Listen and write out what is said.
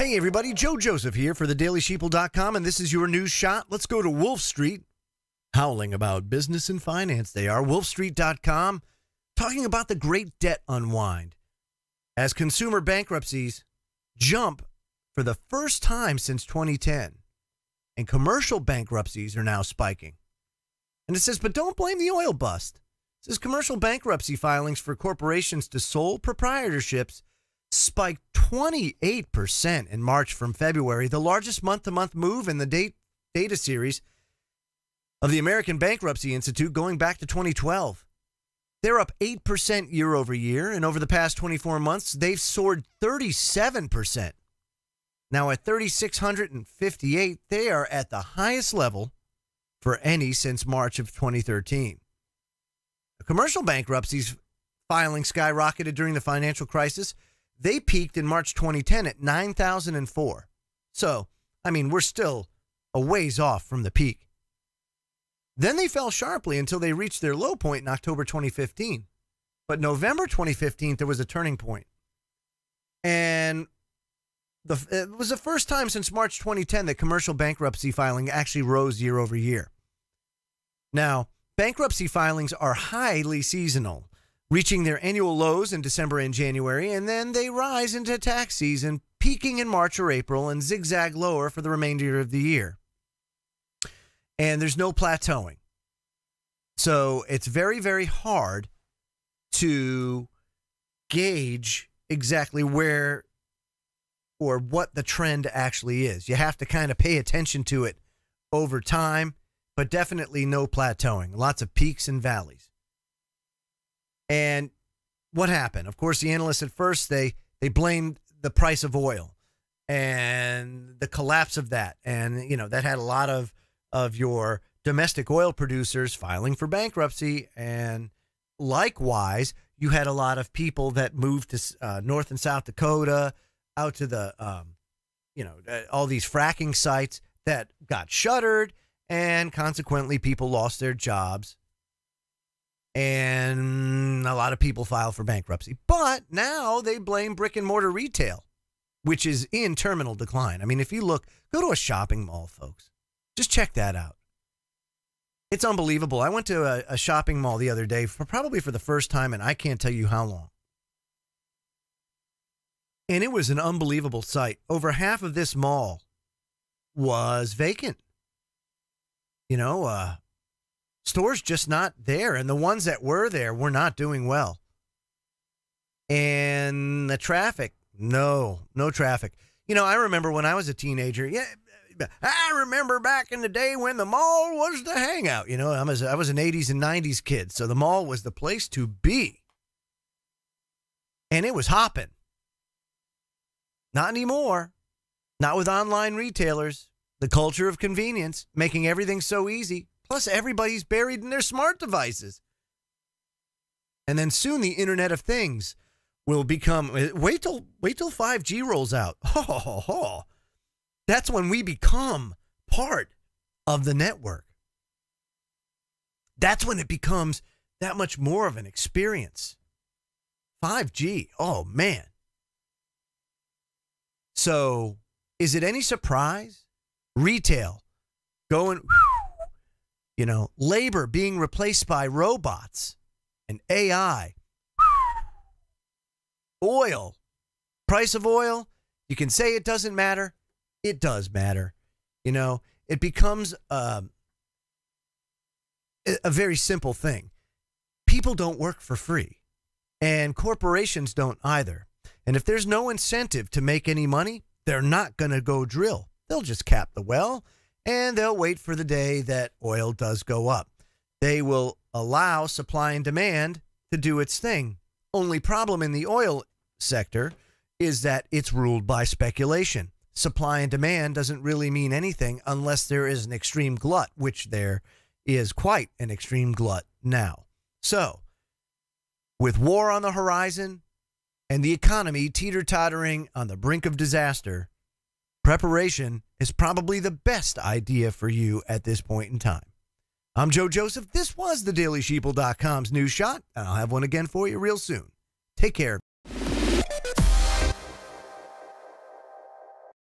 Hey everybody, Joe Joseph here for thedailysheeple.com, and this is your news shot. Let's go to Wolf Street, howling about business and finance. They are wolfstreet.com, talking about the great debt unwind as consumer bankruptcies jump for the first time since 2010, and commercial bankruptcies are now spiking. And it says, but don't blame the oil bust. It says commercial bankruptcy filings for corporations to sole proprietorships spiked 28% in March from February, the largest month-to-month move in the data series of the American Bankruptcy Institute going back to 2012. They're up 8% year over year, and over the past 24 months, they've soared 37%. Now at 3,658, they are at the highest level for any since March of 2013. The commercial bankruptcies filing skyrocketed during the financial crisis. They peaked in March 2010 at 9,004. So, I mean, we're still a ways off from the peak. Then they fell sharply until they reached their low point in October 2015. But November 2015, there was a turning point. And it was the first time since March 2010 that commercial bankruptcy filing actually rose year over year. Now, bankruptcy filings are highly seasonal, reaching their annual lows in December and January, and then they rise into tax season, peaking in March or April and zigzag lower for the remainder of the year. And there's no plateauing. So it's very, very hard to gauge exactly where or what the trend actually is. You have to kind of pay attention to it over time, but definitely no plateauing. Lots of peaks and valleys. And what happened? Of course, the analysts at first, they blamed the price of oil and the collapse of that. And, you know, that had a lot of your domestic oil producers filing for bankruptcy. And likewise, you had a lot of people that moved to North and South Dakota, out to the, all these fracking sites that got shuttered. And consequently, people lost their jobs. And a lot of people filed for bankruptcy. But now they blame brick and mortar retail, which is in terminal decline. I mean, if you look, go to a shopping mall, folks. Just check that out. It's unbelievable. I went to a shopping mall the other day, probably for the first time, and I can't tell you how long. And it was an unbelievable sight. Over half of this mall was vacant. Stores just not there, and the ones that were there were not doing well. And the traffic, no traffic. I remember when I was a teenager, I remember back in the day when the mall was the hangout. I was an 80s and 90s kid, so the mall was the place to be. And it was hopping. Not anymore. Not with online retailers. The culture of convenience, making everything so easy. Plus, everybody's buried in their smart devices. And then soon the Internet of Things will become, wait till 5G rolls out. That's when we become part of the network. That's when it becomes that much more of an experience. 5G, oh man. So, is it any surprise? Retail going... labor being replaced by robots and AI. Oil. Price of oil. You can say it doesn't matter. It does matter. It becomes a very simple thing. People don't work for free. And corporations don't either. And if there's no incentive to make any money, they're not going to go drill. They'll just cap the well. And they'll wait for the day that oil does go up. They will allow supply and demand to do its thing. Only problem in the oil sector is that it's ruled by speculation. Supply and demand doesn't really mean anything unless there is an extreme glut, which there is quite an extreme glut now. So, with war on the horizon and the economy teeter-tottering on the brink of disaster, preparation is probably the best idea for you at this point in time. I'm Joe Joseph. This was thedailysheeple.com's News Shot, and I'll have one again for you real soon. Take care.